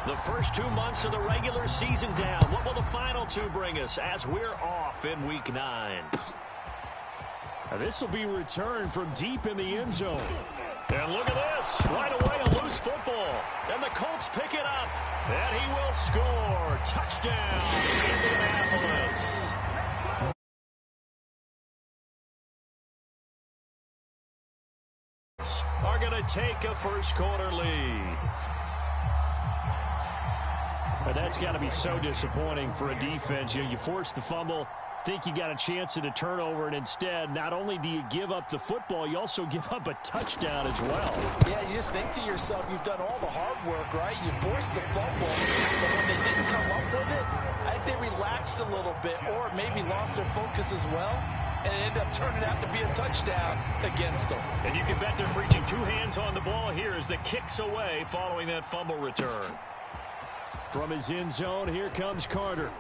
The first 2 months of the regular season down. What will the final two bring us as we're off in Week 9? This will be returned from deep in the end zone. And look at this. Right away, a loose football. And the Colts pick it up. And he will score. Touchdown, Indianapolis. Are going to take a first-quarter lead. That's got to be so disappointing for a defense. You force the fumble, think you got a chance at a turnover, and instead, not only do you give up the football, you also give up a touchdown as well. Yeah, you just think to yourself, you've done all the hard work, right? You forced the fumble, but when they didn't come up with it, I think they relaxed a little bit or maybe lost their focus as well, and it ended up turning out to be a touchdown against them. And you can bet they're preaching two hands on the ball here as the kick's away following that fumble return. From his end zone, here comes Carter.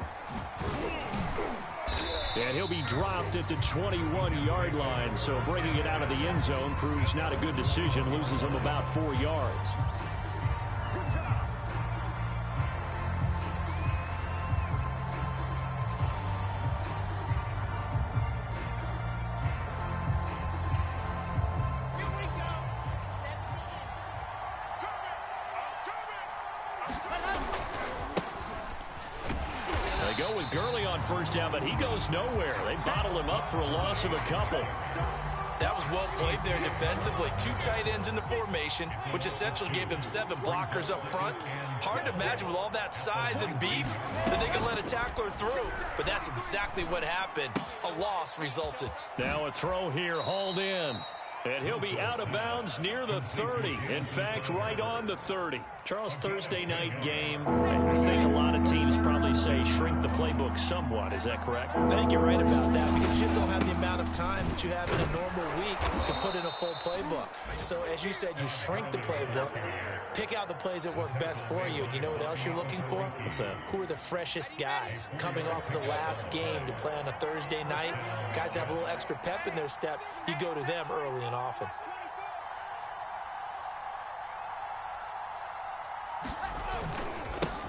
And he'll be dropped at the 21-yard line, so bringing it out of the end zone proves not a good decision, loses him about 4 yards. First down, but he goes nowhere. They bottle him up for a loss of a couple. That was well played there defensively. Two tight ends in the formation, which essentially gave them 7 blockers up front. Hard to imagine with all that size and beef that they could let a tackler through. But that's exactly what happened. A loss resulted. Now a throw here, hauled in. And he'll be out of bounds near the 30. In fact, right on the 30. Charles, Thursday night game, I think a lot of teams probably say shrink the playbook somewhat. Is that correct? I think you're right about that because you just don't have the amount of time that you have in a normal week to put in a full playbook. So, as you said, you shrink the playbook, pick out the plays that work best for you. And you know what else you're looking for? What's that? Who are the freshest guys coming off the last game to play on a Thursday night? Guys that have a little extra pep in their step. You go to them early and often.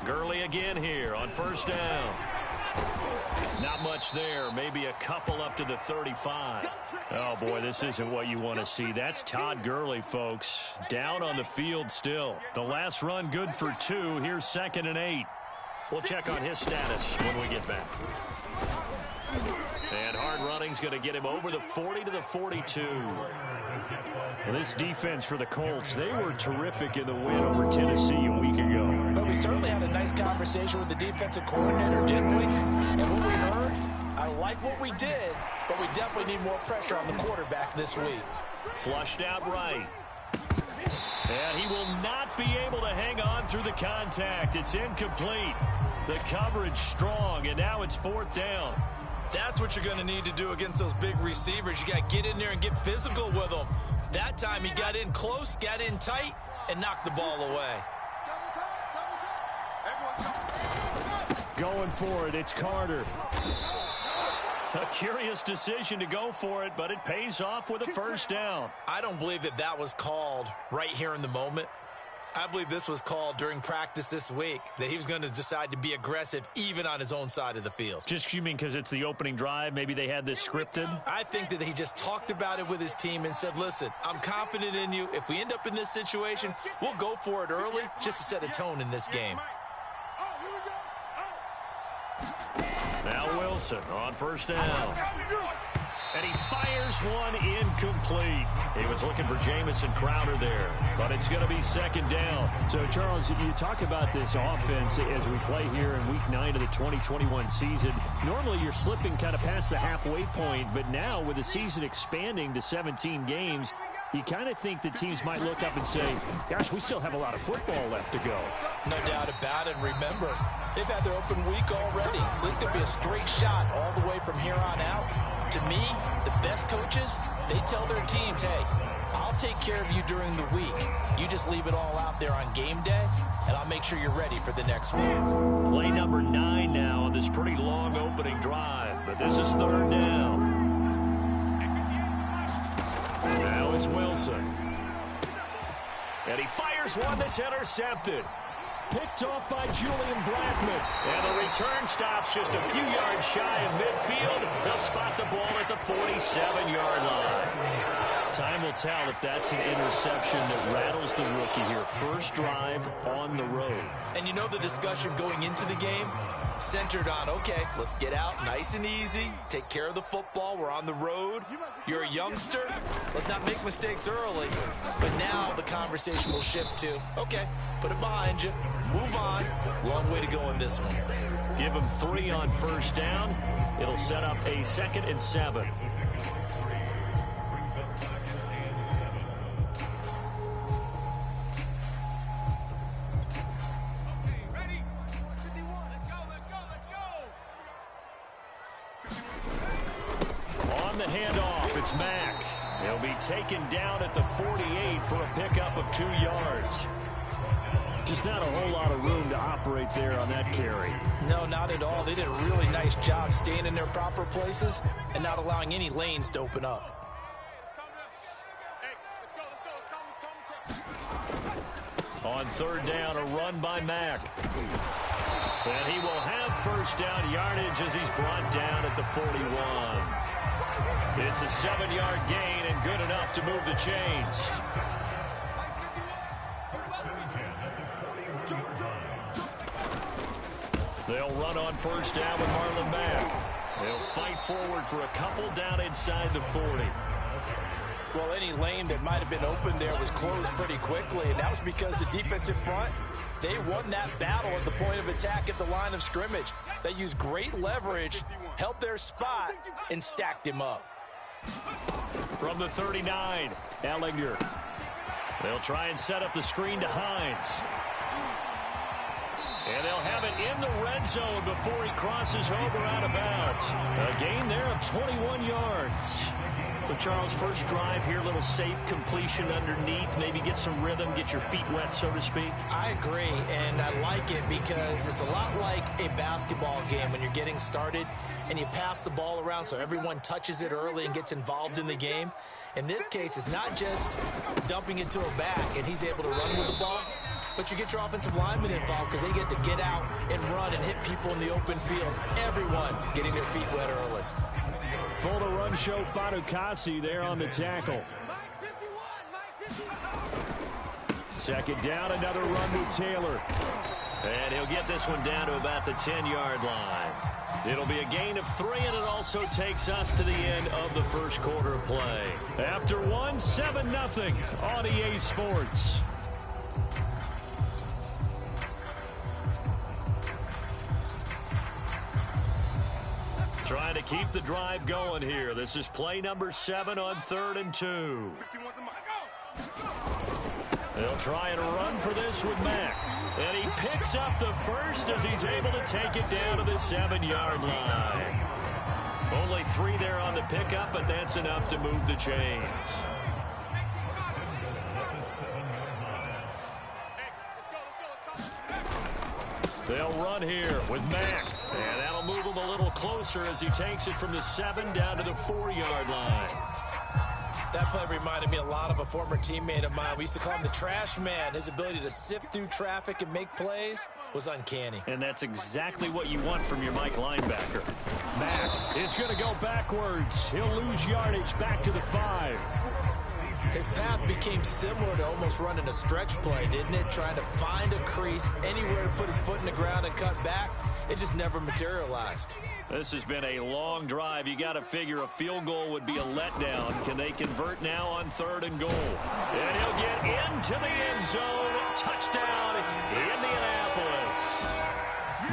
Gurley again here on first down. Not much there. Maybe a couple up to the 35. Oh, boy, this isn't what you want to see. That's Todd Gurley, folks. Down on the field still. The last run good for 2. Here's 2nd and 8. We'll check on his status when we get back. And hard running's going to get him over the 40 to the 42. Well, this defense for the Colts, they were terrific in the win over Tennessee a week ago. But we certainly had a nice conversation with the defensive coordinator, didn't we? And what we heard, I like what we did, but we definitely need more pressure on the quarterback this week. Flushed out right. And he will not be able to hang on through the contact. It's incomplete. The coverage strong, and now it's 4th down. That's what you're going to need to do against those big receivers. You got to get in there and get physical with them. That time he got in close, got in tight, and knocked the ball away. Going for it, it's Carter. A curious decision to go for it, but it pays off with a first down. I don't believe that that was called right here in the moment. I believe this was called during practice this week, that he was going to decide to be aggressive even on his own side of the field. Just, you mean because it's the opening drive? Maybe they had this scripted? I think that he just talked about it with his team and said, listen, I'm confident in you. If we end up in this situation, we'll go for it early just to set a tone in this game. Now Wilson on first down. And he fires one incomplete. He was looking for Jamison Crowder there, but it's going to be 2nd down. So, Charles, if you talk about this offense as we play here in Week 9 of the 2021 season, normally you're slipping kind of past the halfway point, but now with the season expanding to 17 games, you kind of think the teams might look up and say, gosh, we still have a lot of football left to go. No doubt about it. And remember, they've had their open week already, so this could be a straight shot all the way from here on out. To me, the best coaches, they tell their teams, hey, I'll take care of you during the week. You just leave it all out there on game day, and I'll make sure you're ready for the next one. Play number 9 now on this pretty long opening drive, but this is 3rd down. Now it's Wilson. And he fires one that's intercepted. picked off by Julian Blackman. And the return stops just a few yards shy of midfield. They'll spot the ball at the 47-yard line. Time will tell if that's an interception that rattles the rookie here. First drive on the road. And you know the discussion going into the game? Centered on, okay, let's get out nice and easy, take care of the football, we're on the road, you're a youngster, let's not make mistakes early. But now the conversation will shift to, okay, put it behind you, move on, long way to go in this one. Give them 3 on first down. It'll set up a 2nd and 7. It's Mack. He'll be taken down at the 48 for a pickup of 2 yards. Just not a whole lot of room to operate there on that carry. No, not at all. They did a really nice job staying in their proper places and not allowing any lanes to open up. On 3rd down, a run by Mack. And he will have first down yardage as he's brought down at the 41. It's a 7-yard gain and good enough to move the chains. They'll run on first down with Marlon Mack. They'll fight forward for a couple down inside the 40. Well, any lane that might have been open there was closed pretty quickly, and that was because the defensive front, they won that battle at the point of attack at the line of scrimmage. They used great leverage, held their spot, and stacked him up. From the 39, Ellinger. They'll try and set up the screen to Hines. And they'll have it in the red zone before he crosses over out of bounds. A gain there of 21 yards. So, Charles, first drive here, a little safe completion underneath, maybe get some rhythm, get your feet wet, so to speak. I agree, and I like it because it's a lot like a basketball game when you're getting started and you pass the ball around so everyone touches it early and gets involved in the game. In this case, it's not just dumping it to a back and he's able to run with the ball, but you get your offensive linemen involved because they get to get out and run and hit people in the open field. Everyone getting their feet wet early. Full to run show Fatukasi there on the tackle. Second down, another run with Taylor. And he'll get this one down to about the 10-yard line. It'll be a gain of 3, and it also takes us to the end of the first quarter of play. After 1, 7-0 on EA Sports. Trying to keep the drive going here. This is play number 7 on 3rd and 2. They'll try and run for this with Mack. And he picks up the first as he's able to take it down to the 7-yard line. Only 3 there on the pickup, but that's enough to move the chains. They'll run here with Mack. And that'll move him a little closer as he takes it from the 7 down to the 4-yard line. That play reminded me a lot of a former teammate of mine. We used to call him the trash man. His ability to sift through traffic and make plays was uncanny. And that's exactly what you want from your Mike linebacker. Mack is going to go backwards. He'll lose yardage back to the 5. His path became similar to almost running a stretch play, didn't it? Trying to find a crease, anywhere to put his foot in the ground and cut back. It just never materialized. This has been a long drive. You got to figure a field goal would be a letdown. Can they convert now on 3rd and goal? And he'll get into the end zone. Touchdown, Indianapolis.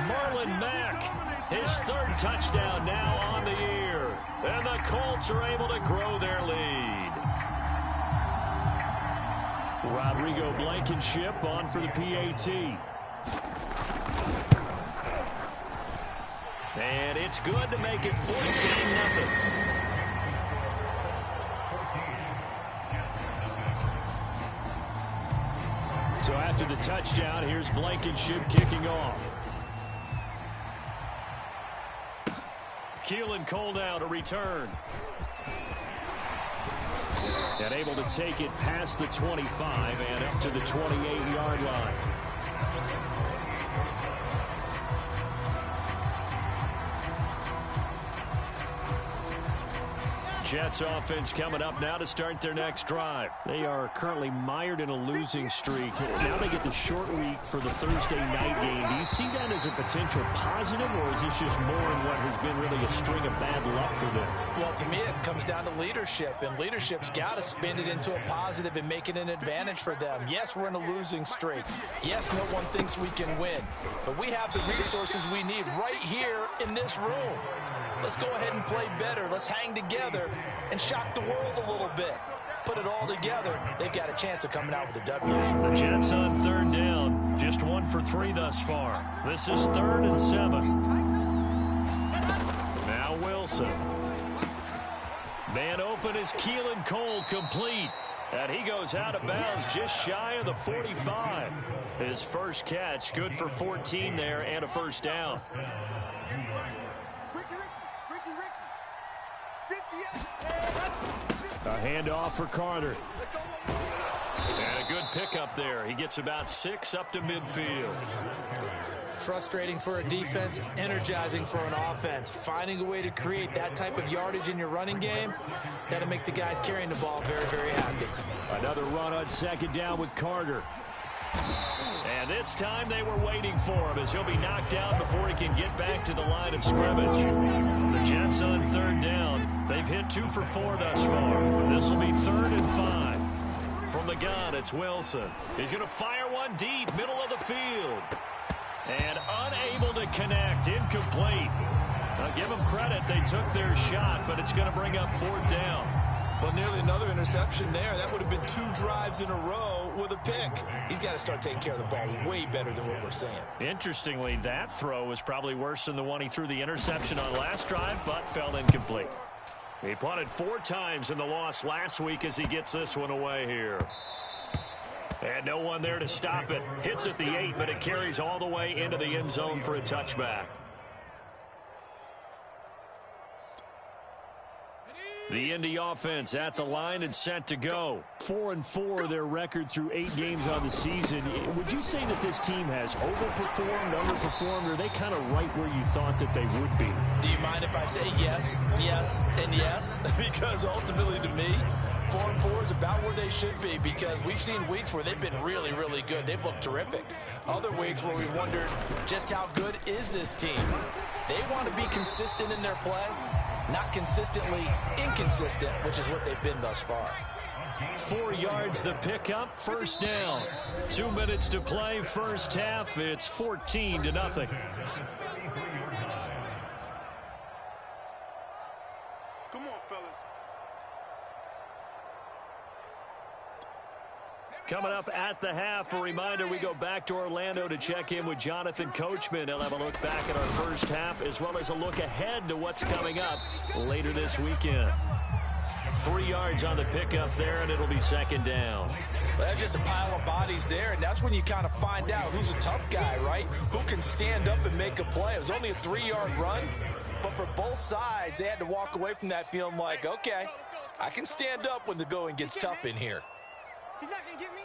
Marlon Mack, his 3rd touchdown now on the year. And the Colts are able to grow their lead. Rodrigo Blankenship on for the PAT. And it's good to make it 14-0. So after the touchdown, here's Blankenship kicking off. Keelan Cole now to return. And able to take it past the 25 and up to the 28-yard line. Jets offense coming up now to start their next drive. They are currently mired in a losing streak. Now they get the short week for the Thursday night game. Do you see that as a potential positive, or is this just more in what has been really a string of bad luck for them? Well, to me, it comes down to leadership, and leadership's got to spin it into a positive and make it an advantage for them. Yes, we're in a losing streak. Yes, no one thinks we can win, but we have the resources we need right here in this room. Let's go ahead and play better. Let's hang together and shock the world a little bit. Put it all together. They've got a chance of coming out with a W. The Jets on third down. Just 1 for 3 thus far. This is 3rd and 7. Now Wilson. Man open is Keelan Cole, complete. And he goes out of bounds just shy of the 45. His first catch, good for 14 there and a first down. A handoff for Carter. And a good pickup there. He gets about 6 up to midfield. Frustrating for a defense, energizing for an offense. Finding a way to create that type of yardage in your running game, that'll make the guys carrying the ball very, very happy. Another run on second down with Carter. And this time they were waiting for him as he'll be knocked down before he can get back to the line of scrimmage. The Jets on third down. They've hit 2 for 4 thus far. This will be 3rd and 5. From the gun, it's Wilson. He's going to fire one deep, middle of the field. And unable to connect, incomplete. Now give them credit, they took their shot, but it's going to bring up 4th down. Well, nearly another interception there. That would have been 2 drives in a row with a pick. He's got to start taking care of the ball way better than what we're saying. Interestingly, that throw was probably worse than the one he threw the interception on last drive, but fell incomplete. He punted 4 times in the loss last week as he gets this one away here. And no one there to stop it. Hits at the 8, but it carries all the way into the end zone for a touchback. The Indy offense at the line and set to go. 4-4 their record through 8 games on the season. Would you say that this team has overperformed, underperformed, or are they kind of right where you thought that they would be? Do you mind if I say yes, yes, and yes? Because ultimately to me, 4-4 is about where they should be, because we've seen weeks where they've been really, really good. They've looked terrific. Other weeks where we wondered just how good is this team. They want to be consistent in their play, not consistently inconsistent, which is what they've been thus far. 4 yards the pickup, first down. 2 minutes to play, first half. It's 14-0. Come on, fellas. Coming up at the half, a reminder, we go back to Orlando to check in with Jonathan Coachman. He'll have a look back at our first half as well as a look ahead to what's coming up later this weekend. 3 yards on the pickup there, and it'll be second down. Well, that's just a pile of bodies there, and that's when you kind of find out who's a tough guy, right? Who can stand up and make a play. It was only a 3-yard run, but for both sides, they had to walk away from that feeling like, okay, I can stand up when the going gets tough in here. He's not going to get me.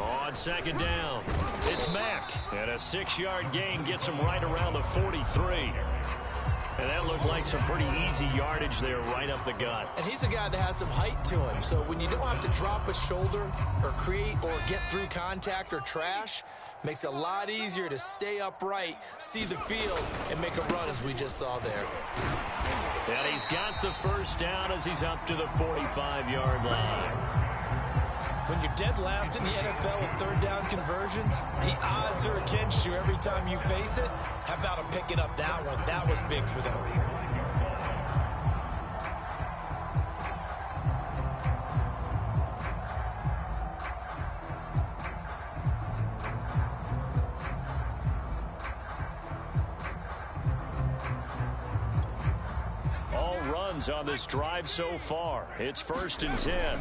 On second down, it's Mack. And a 6-yard gain gets him right around the 43. And that looked like some pretty easy yardage there right up the gut. And he's a guy that has some height to him. So when you don't have to drop a shoulder or create or get through contact or trash, makes it a lot easier to stay upright, see the field, and make a run as we just saw there. And he's got the first down as he's up to the 45-yard line. When you're dead last in the NFL with third down conversions, the odds are against you every time you face it. How about him picking up that one? That was big for them. All runs on this drive so far. It's 1st and 10.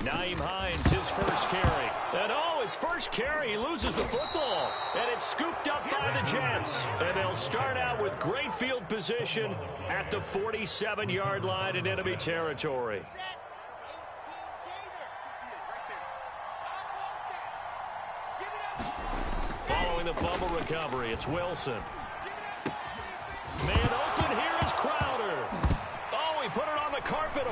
Nyheim Hines, his first carry. And his first carry, he loses the football. And it's scooped up by the Jets. And they'll start out with great field position at the 47-yard line in enemy territory. Following the fumble recovery, it's Wilson. Man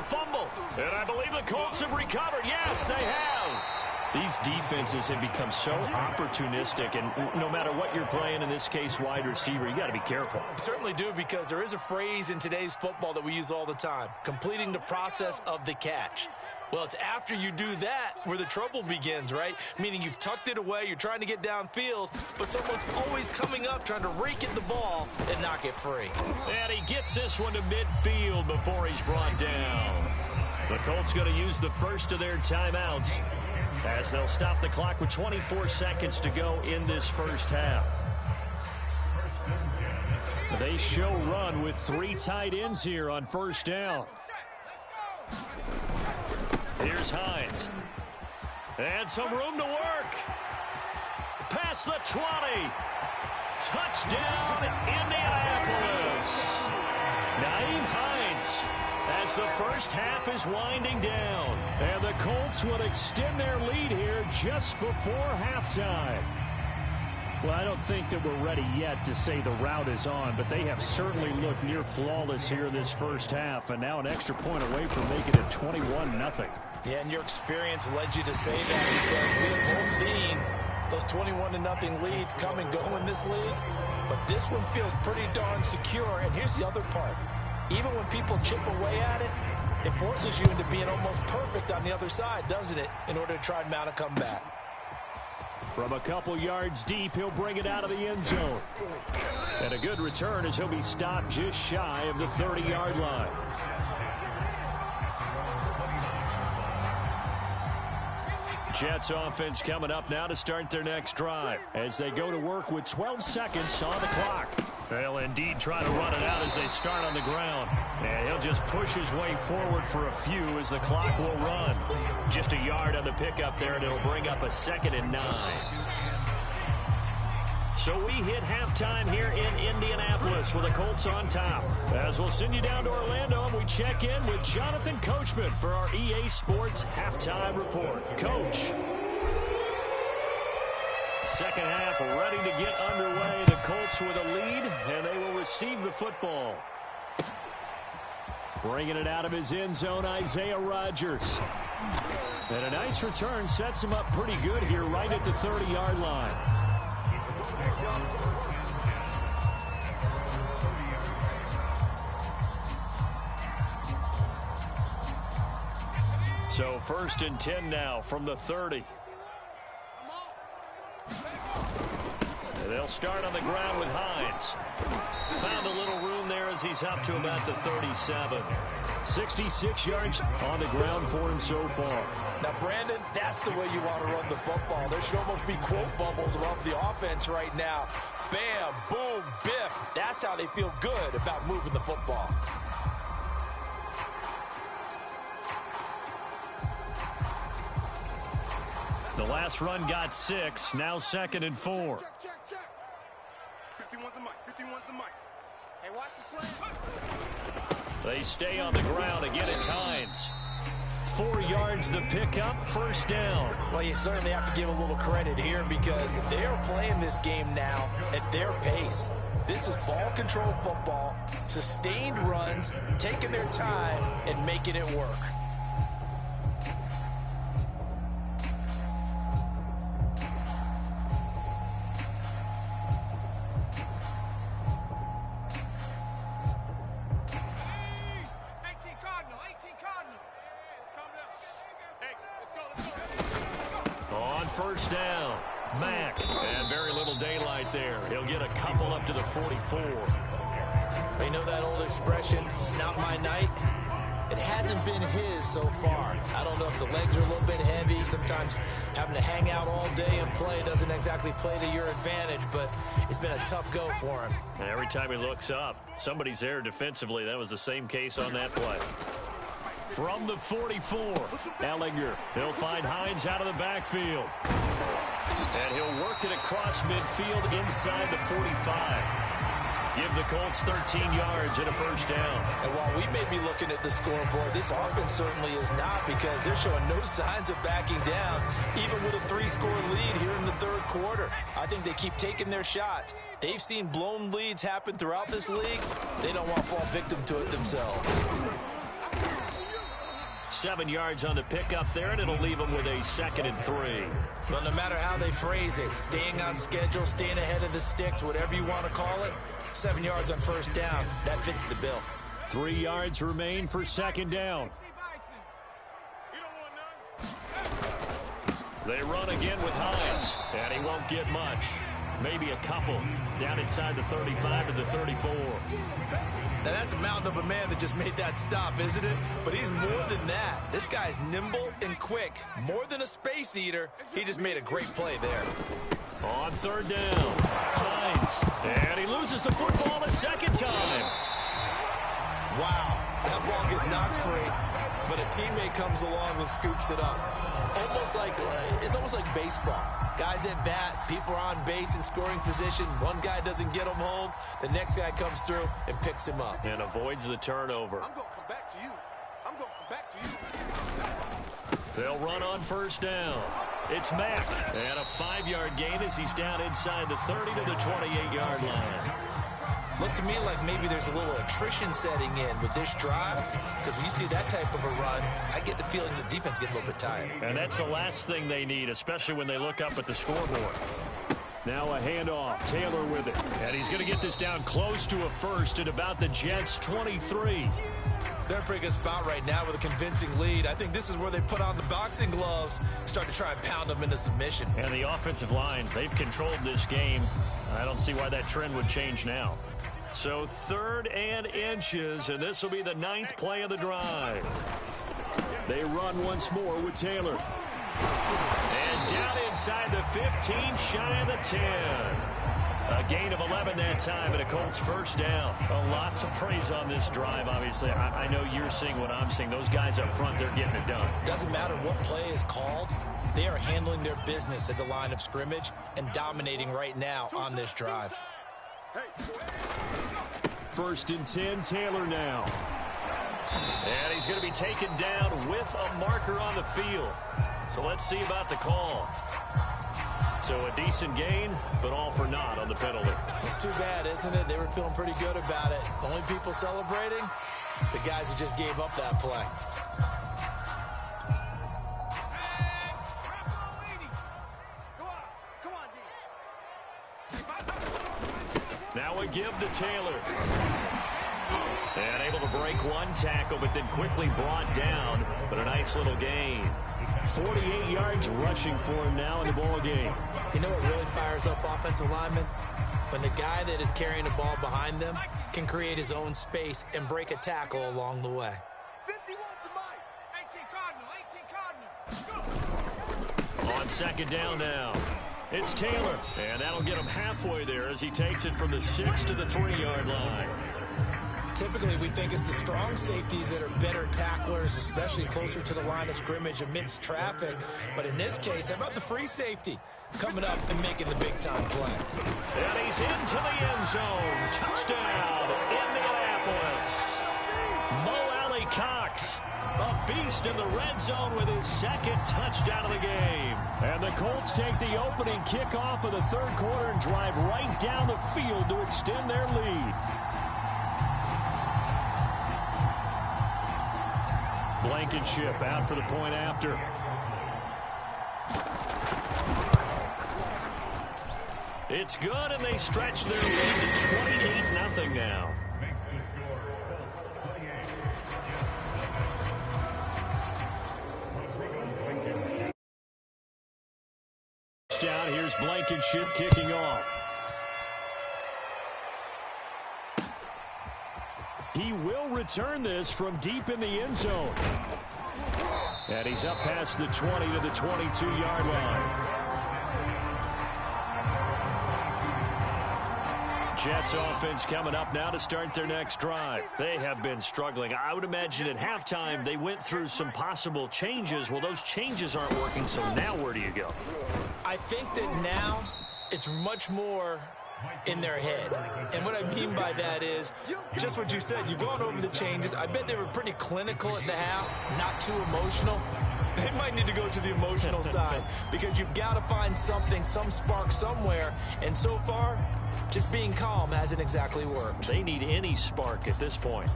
a fumble. And I believe the Colts have recovered. Yes, they have. These defenses have become so opportunistic, and no matter what you're playing, in this case wide receiver, you got to be careful. Certainly do, because there is a phrase in today's football that we use all the time, completing the process of the catch. Well, it's after you do that where the trouble begins, right? Meaning you've tucked it away, you're trying to get downfield, but someone's always coming up trying to rake at the ball and knock it free. And he gets this one to midfield before he's brought down. The Colts going to use the first of their timeouts as they'll stop the clock with 24 seconds to go in this first half. They show run with 3 tight ends here on first down. Here's Hines. And some room to work. Past the 20. Touchdown, Indianapolis. Nyheim Hines as the first half is winding down. And the Colts will extend their lead here just before halftime. Well, I don't think that we're ready yet to say the route is on, but they have certainly looked near flawless here this first half, and now an extra point away from making it 21-0. Yeah, and your experience led you to say that, because we have both seen those 21-0 leads come and go in this league, but this one feels pretty darn secure. And here's the other part. Even when people chip away at it, it forces you into being almost perfect on the other side, doesn't it, in order to try and mount a comeback. From a couple yards deep, he'll bring it out of the end zone. And a good return as he'll be stopped just shy of the 30-yard line. Jets offense coming up now to start their next drive as they go to work with 12 seconds on the clock. They'll indeed try to run it out as they start on the ground. And he'll just push his way forward for a few as the clock will run. Just a yard on the pickup there, and it'll bring up a 2nd and 9. So we hit halftime here in Indianapolis with the Colts on top. As we'll send you down to Orlando, and we check in with Jonathan Coachman for our EA Sports Halftime Report. Coach. Second half ready to get underway. The Colts with a lead, and they will receive the football. Bringing it out of his end zone, Isaiah Rodgers. And a nice return sets him up pretty good here right at the 30-yard line. So 1st and 10 now from the 30. They'll start on the ground with Hines. Found a little room there as he's up to about the 37. 66 yards on the ground for him so far. Now, Brandon, that's the way you want to run the football. There should almost be quote bubbles above the offense right now. Bam, boom, biff. That's how they feel good about moving the football. The last run got 6. Now 2nd and 4. Check. 51's the mic. 51's the mic. Hey, watch the slant. They stay on the ground. Again, it's Hines. 4 yards the pickup, 1st down. Well, you certainly have to give a little credit here, because they are playing this game now at their pace. This is ball control football, sustained runs, taking their time and making it work. On 1st down, Mack. And very little daylight there. He'll get a couple up to the 44. You know that old expression, it's not my night? It hasn't been his so far. I don't know if the legs are a little bit heavy. Sometimes having to hang out all day and play doesn't exactly play to your advantage, but it's been a tough go for him. And every time he looks up, somebody's there defensively. That was the same case on that play. From the 44, Ellinger. He'll find Hines out of the backfield. And he'll work it across midfield inside the 45. Give the Colts 13 yards and a 1st down. And while we may be looking at the scoreboard, this offense certainly is not, because they're showing no signs of backing down, even with a 3-score lead here in the 3rd quarter. I think they keep taking their shots. They've seen blown leads happen throughout this league. They don't want to fall victim to it themselves. 7 yards on the pickup there, and it'll leave them with a 2nd and 3. Well, no matter how they phrase it, staying on schedule, staying ahead of the sticks, whatever you want to call it, 7 yards on first down, that fits the bill. 3 yards remain for 2nd down. They run again with Hines, and he won't get much. Maybe a couple down inside the 35 to the 34. Now, that's a mountain of a man that just made that stop, isn't it? But he's more than that. This guy's nimble and quick. More than a space eater. He just made a great play there. On 3rd down, Hines, and he loses the football a 2nd time. Wow, that ball gets knocked free, but a teammate comes along and scoops it up. It's almost like baseball. Guys at bat, people are on base in scoring position. One guy doesn't get him home. The next guy comes through and picks him up. And avoids the turnover. I'm going to come back to you. I'm going to come back to you. They'll run on 1st down. It's Mack. And a 5-yard gain as he's down inside the 30 to the 28-yard line. Looks to me like maybe there's a little attrition setting in with this drive, because when you see that type of a run, I get the feeling the defense getting a little bit tired. And that's the last thing they need, especially when they look up at the scoreboard. Now a handoff. Taylor with it. And he's going to get this down close to a 1st at about the Jets' 23. They're in a pretty good spot right now with a convincing lead. I think this is where they put on the boxing gloves, start to try and pound them into submission. And the offensive line, they've controlled this game. I don't see why that trend would change now. So 3rd and inches, and this will be the 9th play of the drive. They run once more with Taylor. And down inside the 15, shy of the 10. A gain of 11 that time, and a Colts 1st down. Lots of praise on this drive, obviously. I know you're seeing what I'm seeing. Those guys up front, they're getting it done. Doesn't matter what play is called. They are handling their business at the line of scrimmage and dominating right now on this drive. 1st and 10, Taylor now. And he's going to be taken down with a marker on the field. So let's see about the call. So a decent gain, but all for naught on the penalty. It's too bad, isn't it? They were feeling pretty good about it. The only people celebrating, the guys who just gave up that play. Now a give to Taylor. And able to break one tackle, but then quickly brought down. But a nice little gain. 48 yards rushing for him now in the ball game. You know what really fires up offensive linemen? When the guy that is carrying the ball behind them can create his own space and break a tackle along the way. 51 to Mike. 18 Cardinal. On 2nd down now. It's Taylor, and that'll get him halfway there as he takes it from the 6 to the 3-yard line. Typically, we think it's the strong safeties that are better tacklers, especially closer to the line of scrimmage amidst traffic. But in this case, how about the free safety coming up and making the big-time play? And he's into the end zone. Touchdown, Indianapolis. Mo Alley Cox, a beast in the red zone with his 2nd touchdown of the game. And the Colts take the opening kickoff of the 3rd quarter and drive right down the field to extend their lead. Blankenship out for the point after. It's good, and they stretch their lead to 28-0 now. Down, here's Blankenship kicking off. He will return this from deep in the end zone. And he's up past the 20 to the 22-yard line. Jets offense coming up now to start their next drive. They have been struggling. I would imagine at halftime they went through some possible changes. Well, those changes aren't working, so now where do you go? I think that now it's much more in their head. And what I mean by that is just what you said. You've gone over the changes. I bet they were pretty clinical at the half, not too emotional. They might need to go to the emotional side because you've got to find something, some spark somewhere. And so far, just being calm hasn't exactly worked. They need any spark at this point.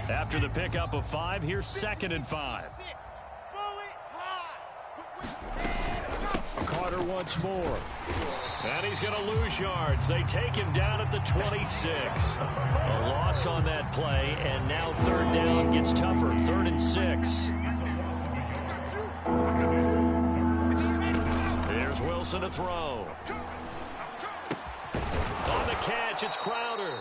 After the pickup of 5, here's 2nd and 5. Carter once more. And he's going to lose yards. They take him down at the 26. A loss on that play, and now 3rd down gets tougher. 3rd and 6. Here's Wilson to throw. On the catch, it's Crowder.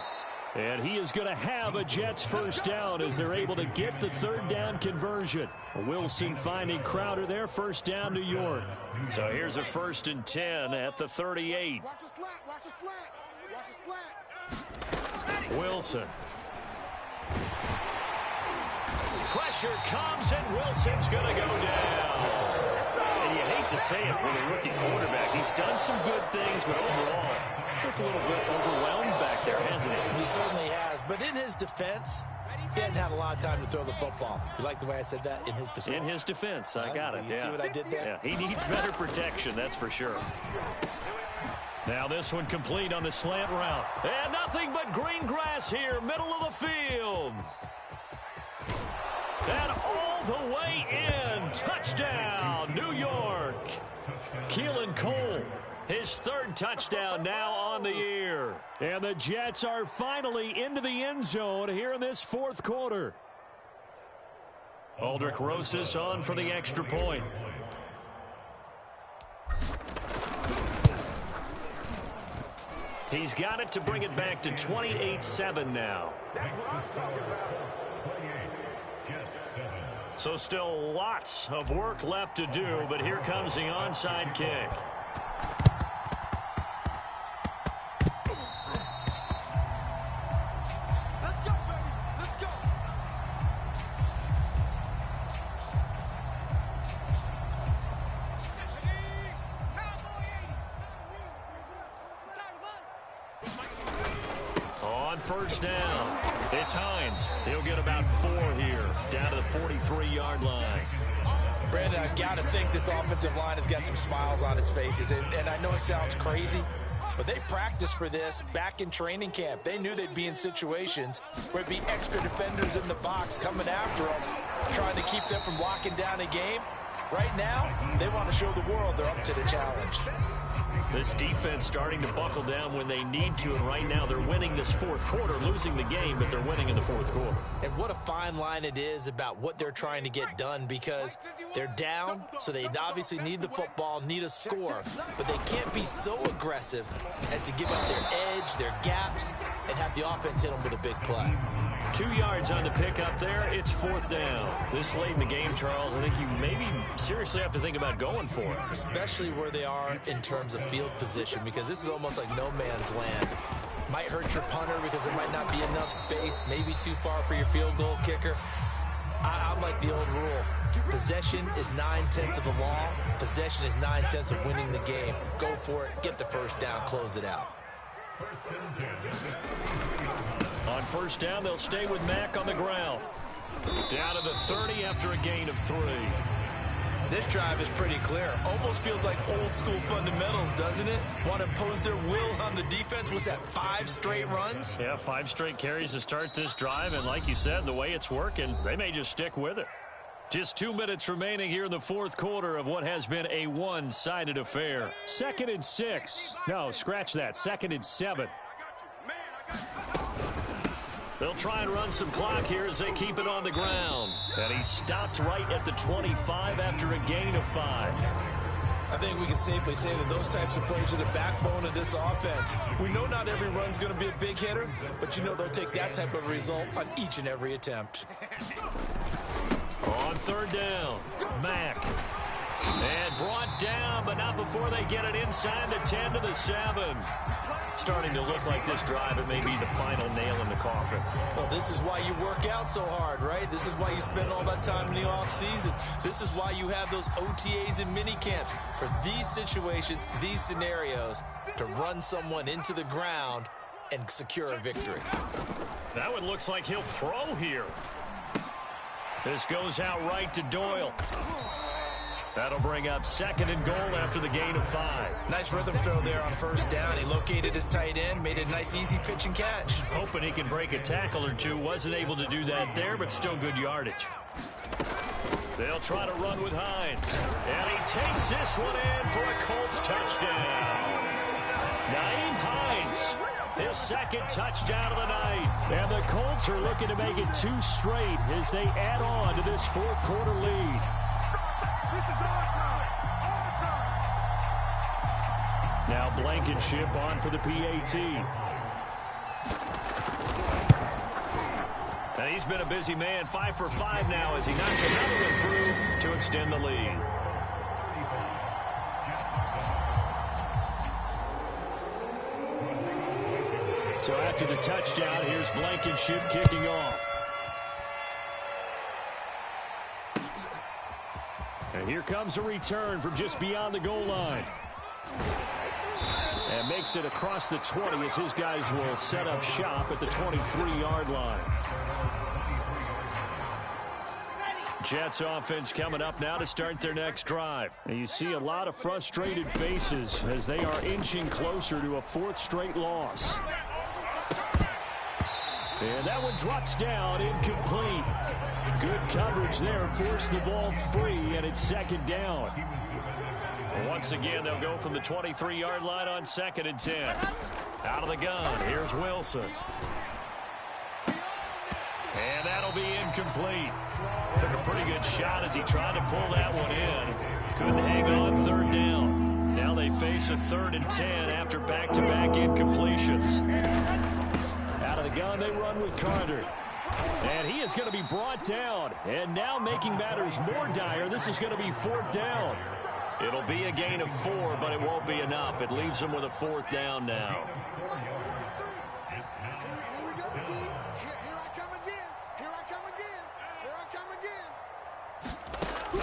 And he is going to have a Jets first down as they're able to get the 3rd down conversion. Wilson finding Crowder there, 1st down New York. So here's a 1st and 10 at the 38. Watch a slant, watch a slant, watch a slant. Wilson. Pressure comes, and Wilson's going to go down. And you hate to say it with a rookie quarterback. He's done some good things, but overall, looked a little bit overwhelmed back there, hasn't he? He certainly has. But in his defense, he hadn't had a lot of time to throw the football. You like the way I said that? In his defense. In his defense. I got it. You see what I did there? Yeah, he needs better protection, that's for sure. Now this one complete on the slant route. And nothing but green grass here, middle of the field. And all the way in. Touchdown, New York. Keelan Cole. His 3rd touchdown now on the year. And the Jets are finally into the end zone here in this 4th quarter. Aldrich Rosas on for the extra point. He's got it to bring it back to 28-7 now. So still lots of work left to do, but here comes the onside kick. First down. It's Hines. He'll get about 4 here, down to the 43-yard line. Brandon, I've got to think this offensive line has got some smiles on its faces. And I know it sounds crazy, but they practiced for this back in training camp. They knew they'd be in situations where it'd be extra defenders in the box coming after them, trying to keep them from locking down a game. Right now, they want to show the world they're up to the challenge. This defense starting to buckle down when they need to, and right now they're winning this 4th quarter, losing the game, but they're winning in the 4th quarter. And what a fine line it is about what they're trying to get done, because they're down, so they obviously need the football, need a score, but they can't be so aggressive as to give up their edge, their gaps, and have the offense hit them with a big play. 2 yards on the pickup there. It's 4th down. This late in the game, Charles, I think you maybe seriously have to think about going for it. Especially where they are in terms of field position, because this is almost like no man's land. Might hurt your punter because there might not be enough space, maybe too far for your field goal kicker. I'm like the old rule. Possession is 9/10 of the law. Possession is 9/10 of winning the game. Go for it. Get the first down. Close it out. On first down, they'll stay with Mack on the ground. Down to the 30 after a gain of 3. This drive is pretty clear. Almost feels like old school fundamentals, doesn't it? Want to impose their will on the defense. Was that 5 straight runs? Yeah, 5 straight carries to start this drive. And like you said, the way it's working, they may just stick with it. Just 2 minutes remaining here in the 4th quarter of what has been a one-sided affair. 2nd and 6. No, scratch that. 2nd and 7. They'll try and run some clock here as they keep it on the ground. And he stopped right at the 25 after a gain of 5. I think we can safely say that those types of plays are the backbone of this offense. We know not every run's going to be a big hitter, but you know they'll take that type of result on each and every attempt. On 3rd down, Mack. And brought down, but not before they get it inside the 10 to the 7. Starting to look like this drive, it may be the final nail in the coffin. Well, this is why you work out so hard, right? This is why you spend all that time in the offseason. This is why you have those OTAs and mini camps. For these situations, these scenarios, to run someone into the ground and secure a victory. That one looks like he'll throw here. This goes out right to Doyle. That'll bring up 2nd and goal after the gain of 5. Nice rhythm throw there on first down. He located his tight end, made it a nice, easy pitch and catch. Hoping he can break a tackle or two. Wasn't able to do that there, but still good yardage. They'll try to run with Hines. And he takes this one in for a Colts touchdown. Nyheim Hines, his 2nd touchdown of the night. And the Colts are looking to make it 2 straight as they add on to this 4th quarter lead. Now Blankenship on for the PAT. And he's been a busy man, 5 for 5 now as he knocks another one through to extend the lead. So after the touchdown, here's Blankenship kicking off. And here comes a return from just beyond the goal line. And makes it across the 20 as his guys will set up shop at the 23-yard line. Jets offense coming up now to start their next drive. And you see a lot of frustrated faces as they are inching closer to a 4th straight loss. And that one drops down, incomplete. Good coverage there, forced the ball free, and it's 2nd down. Once again, they'll go from the 23-yard line on 2nd and 10. Out of the gun, here's Wilson. And that'll be incomplete. Took a pretty good shot as he tried to pull that one in. Couldn't hang on 3rd down. Now they face a 3rd and 10 after back-to-back incompletions. Out of the gun, they run with Carter. And he is going to be brought down. And now making matters more dire, this is going to be 4th down. It'll be a gain of 4, but it won't be enough. It leaves them with a 4th down now.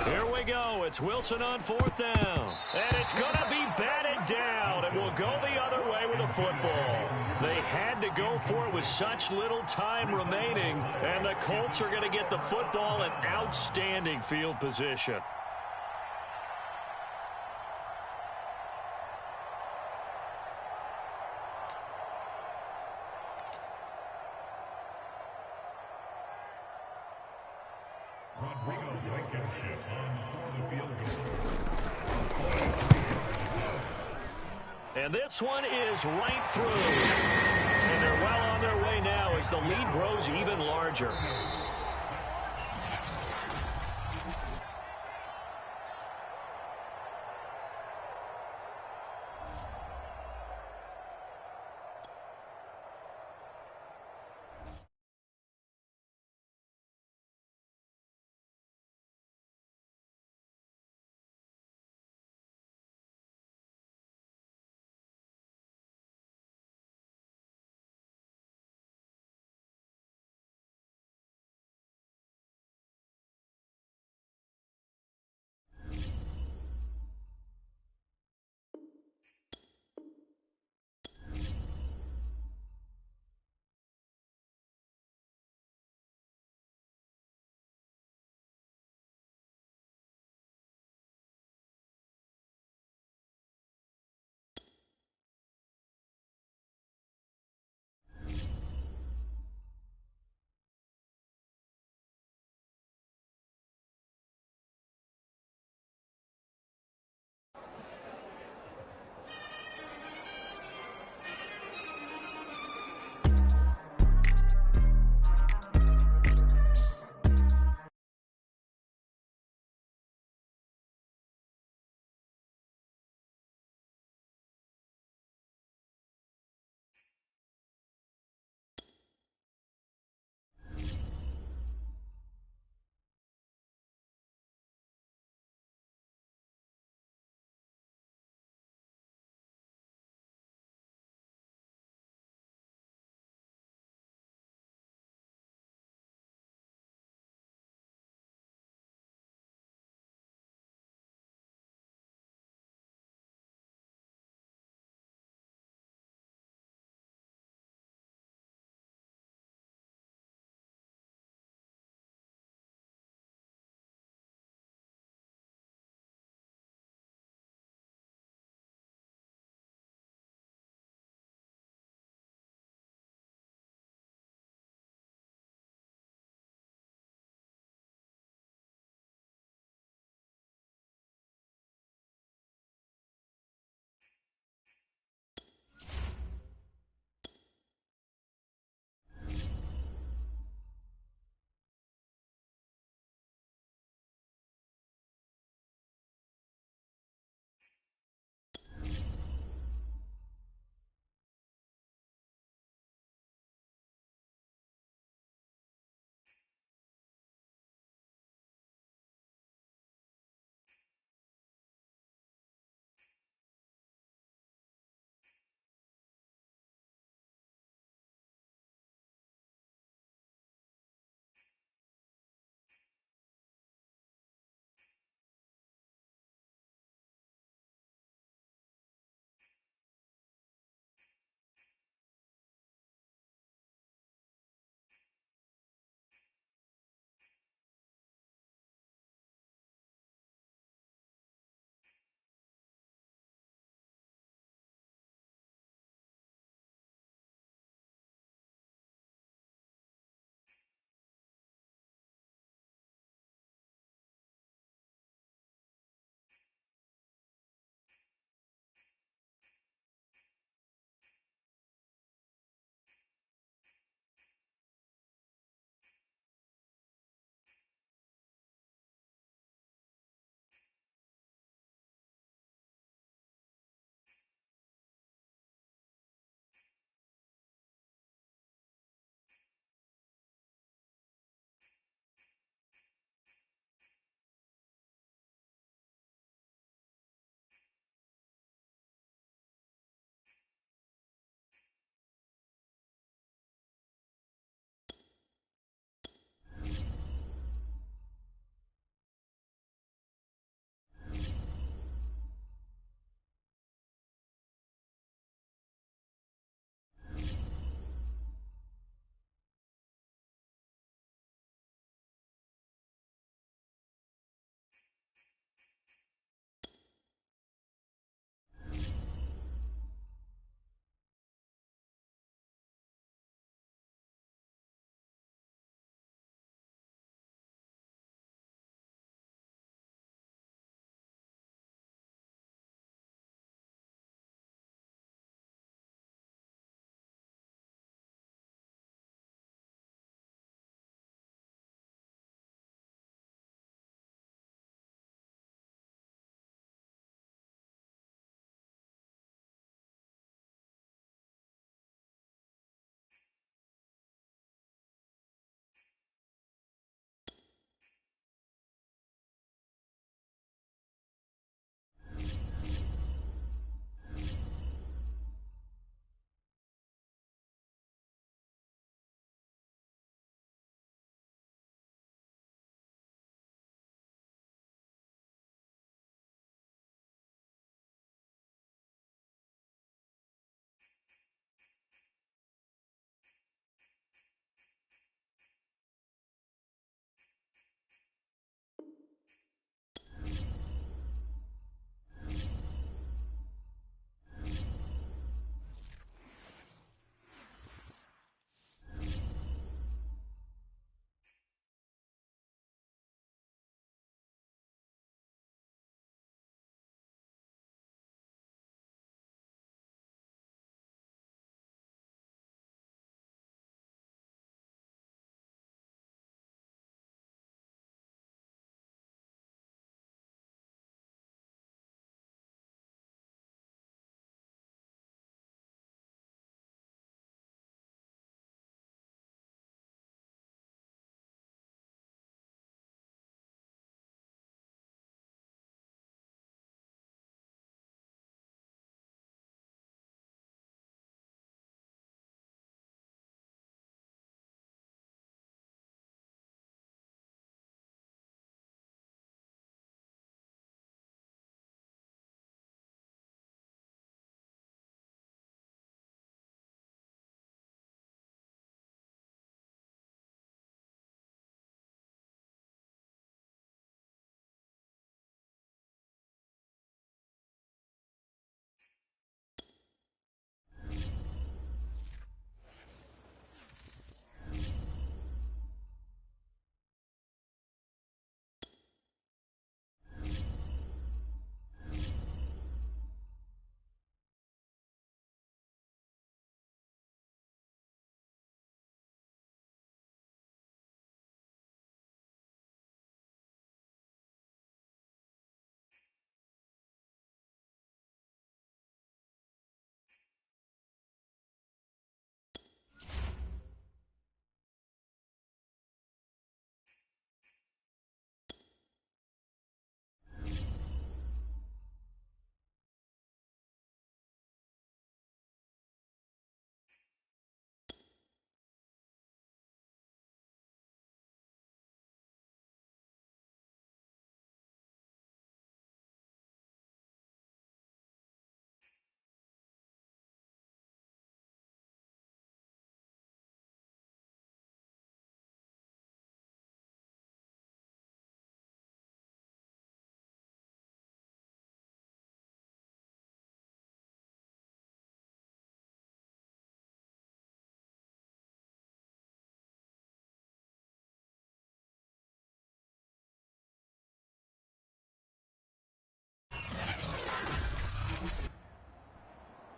Here we go. It's Wilson on 4th down. And it's going to be batted down. And will go the other way with the football. They had to go for it with such little time remaining. And the Colts are going to get the football in outstanding field position. And this one is right through. And they're well on their way now as the lead grows even larger.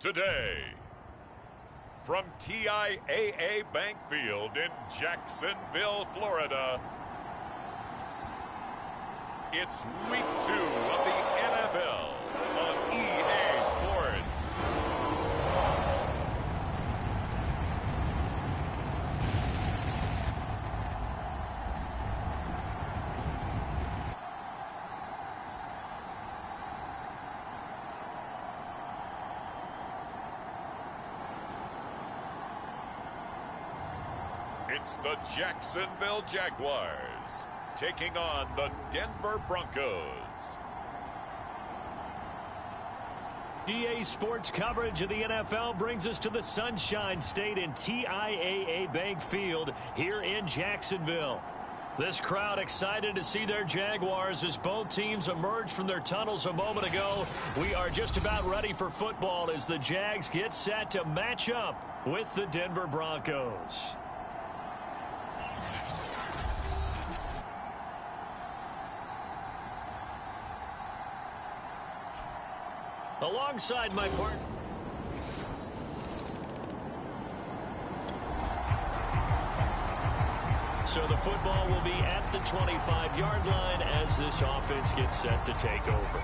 today. From TIAA Bank Field in Jacksonville, Florida, it's Week 2 of the NFL on EA Sports. It's the Jacksonville Jaguars taking on the Denver Broncos. EA Sports coverage of the NFL brings us to the Sunshine State in TIAA Bank Field here in Jacksonville. This crowd excited to see their Jaguars as both teams emerge from their tunnels a moment ago. We are just about ready for football as the Jags get set to match up with the Denver Broncos. Alongside my partner. So the football will be at the 25-yard line as this offense gets set to take over.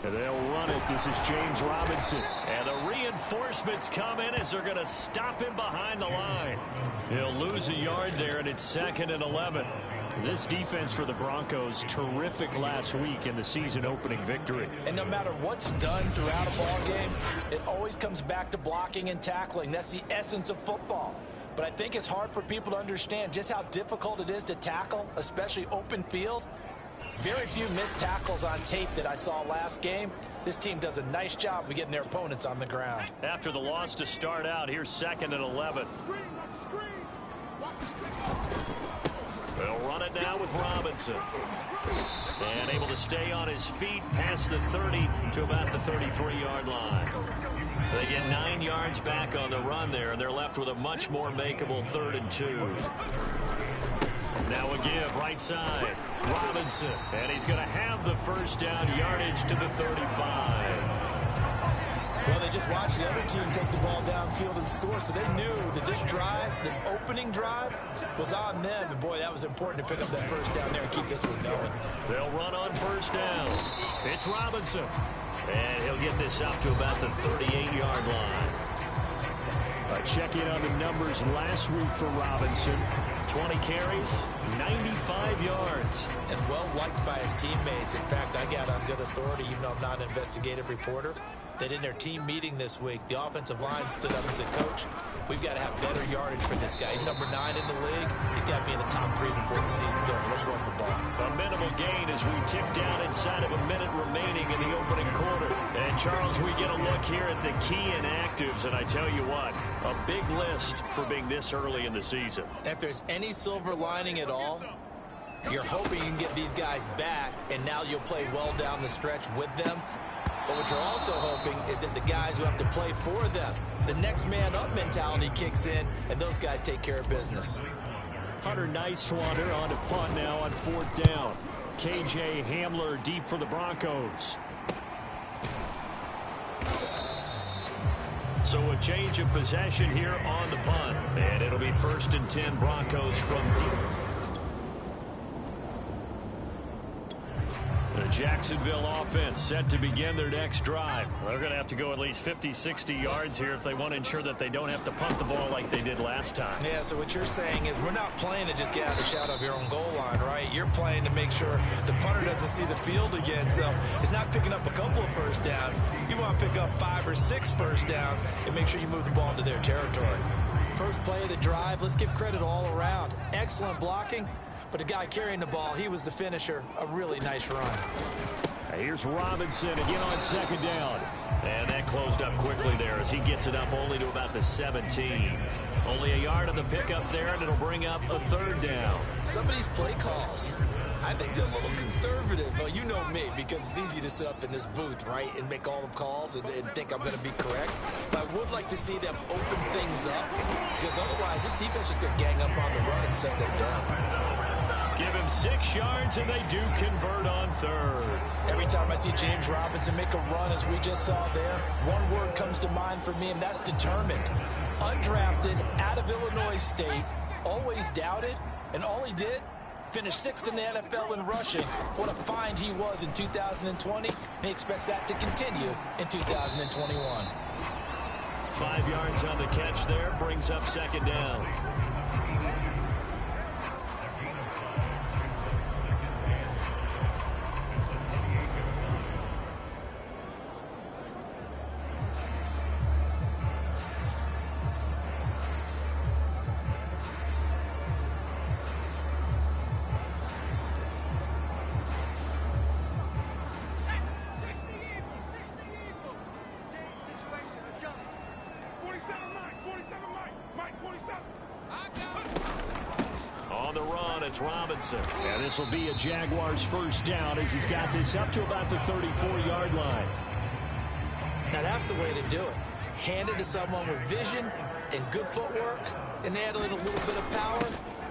And they'll run it. This is James Robinson. And the reinforcements come in as they're going to stop him behind the line. He'll lose a yard there, and it's 2nd and 11. This defense for the Broncos, terrific last week in the season-opening victory. And no matter what's done throughout a ball game, it always comes back to blocking and tackling. That's the essence of football. But I think it's hard for people to understand just how difficult it is to tackle, especially open field. Very few missed tackles on tape that I saw last game. This team does a nice job of getting their opponents on the ground. After the loss to start out, here's 2nd and 11. They'll run it now with Robinson. And able to stay on his feet past the 30 to about the 33-yard line. They get 9 yards back on the run there, and they're left with a much more makeable 3rd and 2. Now a give right side. Robinson. And he's going to have the first down, yardage to the 35. Well, they just watched the other team take the ball downfield and score, so they knew that this drive, this opening drive, was on them. And, boy, that was important to pick up that first down there and keep this one going. They'll run on first down. It's Robinson. And he'll get this up to about the 38-yard line. Check in on the numbers last week for Robinson. 20 carries, 95 yards. And well-liked by his teammates. In fact, I got on good authority, even though I'm not an investigative reporter, that in their team meeting this week, the offensive line stood up and said, Coach, we've got to have better yardage for this guy. He's number 9 in the league. He's got to be in the top 3 before the season's over. Let's run the ball. A minimal gain as we tick down inside of a minute remaining in the opening quarter. And, Charles, we get a look here at the key inactives, and I tell you what, a big list for being this early in the season. If there's any silver lining at all, you're hoping you can get these guys back, and now you'll play well down the stretch with them. But what you're also hoping is that the guys who have to play for them, the next man up mentality kicks in, and those guys take care of business. Hunter Nicewander on to punt now on 4th down. KJ Hamler deep for the Broncos. So a change of possession here on the punt. And it'll be 1st and 10 Broncos from deep. The Jacksonville offense set to begin their next drive. They're going to have to go at least 50, 60 yards here if they want to ensure that they don't have to punt the ball like they did last time. Yeah, so what you're saying is we're not playing to just get out of the shadow of your own goal line, right? You're playing to make sure the punter doesn't see the field again. So it's not picking up a couple of first downs. You want to pick up 5 or 6 first downs and make sure you move the ball into their territory. First play of the drive, let's give credit all around. Excellent blocking. But the guy carrying the ball, he was the finisher. A really nice run. Here's Robinson again on 2nd down. And that closed up quickly there as he gets it up only to about the 17. Only a yard on the pickup there, and it'll bring up a 3rd down. Some of these play calls, I think they're a little conservative. Well, you know me, because it's easy to sit up in this booth, right, and make all the calls and think I'm going to be correct. But I would like to see them open things up, because otherwise this defense is going to gang up on the run and set them down. Give him 6 yards, and they do convert on third. Every time I see James Robinson make a run, as we just saw there, one word comes to mind for me, and that's determined. Undrafted, out of Illinois State, always doubted, and all he did, finished 6th in the NFL in rushing. What a find he was in 2020, and he expects that to continue in 2021. 5 yards on the catch there, brings up second down. It's Robinson. And this will be a Jaguars first down as he's got this up to about the 34-yard line. Now that's the way to do it. Hand it to someone with vision and good footwork, and add in a little bit of power,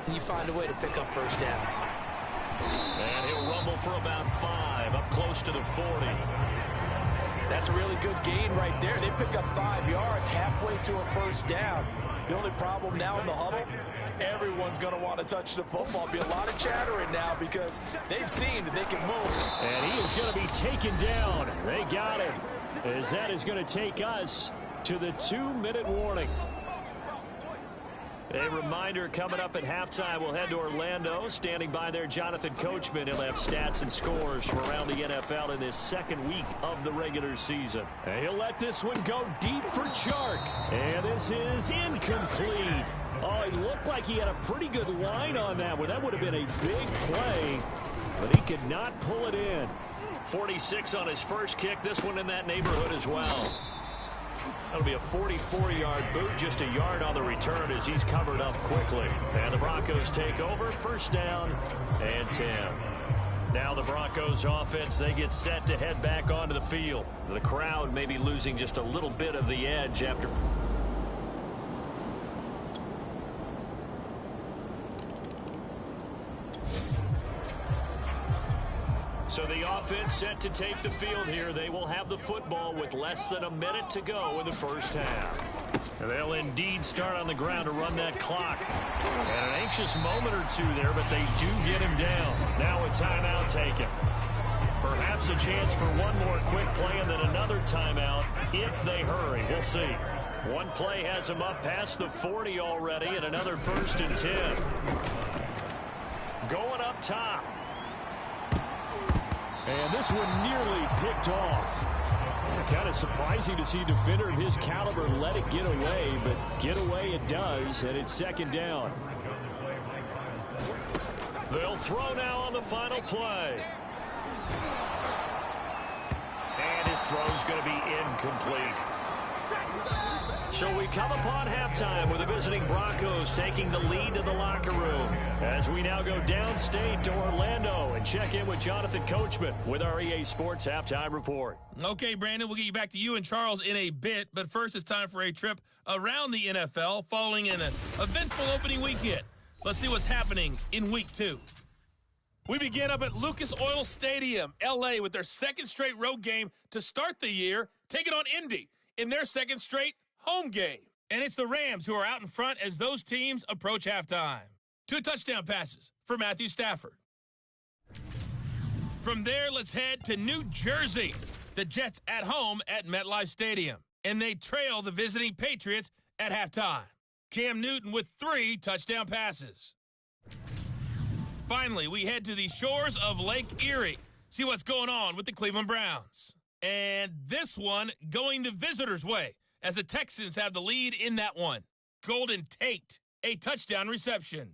and you find a way to pick up first downs. And he'll rumble for about 5, up close to the 40. That's a really good gain right there. They pick up 5 yards halfway to a first down. The only problem now in the huddle, everyone's going to want to touch the football. Be a lot of chattering now because they've seen that they can move. And he is going to be taken down. They got him. As that is going to take us to the 2-minute warning. A reminder, coming up at halftime, we'll head to Orlando. Standing by there, Jonathan Coachman. He'll have stats and scores from around the NFL in this second week of the regular season. And he'll let this one go deep for Chark. And this is incomplete. Oh, he looked like he had a pretty good line on that one. That would have been a big play, but he could not pull it in. 46 on his first kick. This one in that neighborhood as well. That'll be a 44-yard boot, just a yard on the return as he's covered up quickly. And the Broncos take over, first down and 10. Now the Broncos offense, they get set to head back onto the field. The crowd may be losing just a little bit of the edge after... So the offense set to take the field here. They will have the football with less than a minute to go in the first half. And they'll indeed start on the ground to run that clock. And an anxious moment or two there, but they do get him down. Now a timeout taken. Perhaps a chance for one more quick play and then another timeout if they hurry. We'll see. One play has him up past the 40 already, and another first and 10. Going up top. And this one nearly picked off. Kind of surprising to see a defender of his caliber let it get away, but get away it does, and it's second down. They'll throw now on the final play. And his throw's going to be incomplete. So we come upon halftime with the visiting Broncos taking the lead to the locker room as we now go downstate to Orlando and check in with Jonathan Coachman with our EA Sports Halftime Report. Okay, Brandon, we'll get you back to you and Charles in a bit, but first it's time for a trip around the NFL following an eventful opening weekend. Let's see what's happening in Week 2. We begin up at Lucas Oil Stadium, L.A., with their second straight road game to start the year, taking on Indy in their second straight home game. And it's the Rams who are out in front as those teams approach halftime. 2 touchdown passes for Matthew Stafford. From there, let's head to New Jersey. The Jets at home at MetLife Stadium. And they trail the visiting Patriots at halftime. Cam Newton with 3 touchdown passes. Finally, we head to the shores of Lake Erie. See what's going on with the Cleveland Browns. And this one going the visitors' way, as the Texans have the lead in that one. Golden Tate, a touchdown reception.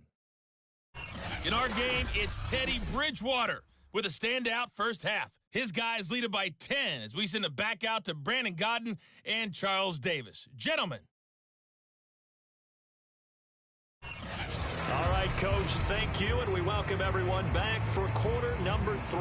In our game, it's Teddy Bridgewater with a standout first half. His guys lead it by 10 as we send it back out to Brandon Godden and Charles Davis. Gentlemen. All right, Coach, thank you, and we welcome everyone back for quarter number 3.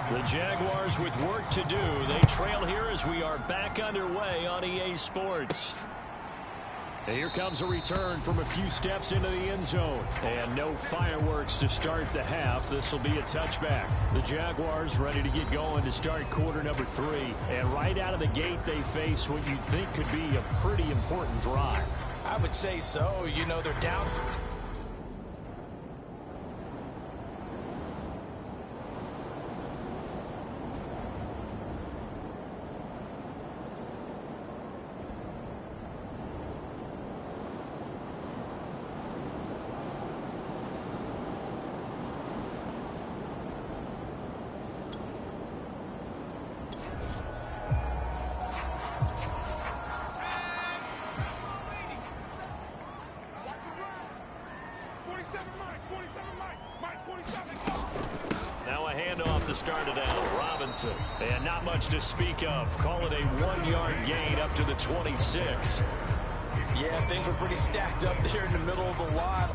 The Jaguars with work to do. They trail here as we are back underway on EA Sports. And here comes a return from a few steps into the end zone. And no fireworks to start the half. This will be a touchback. The Jaguars ready to get going to start quarter number 3. And right out of the gate, they face what you'd think could be a pretty important drive. I would say so. You know, they're down. Now a handoff to start it out. Robinson. And not much to speak of. Call it a 1-yard gain up to the 26. Yeah, things were pretty stacked up there in the middle of the line.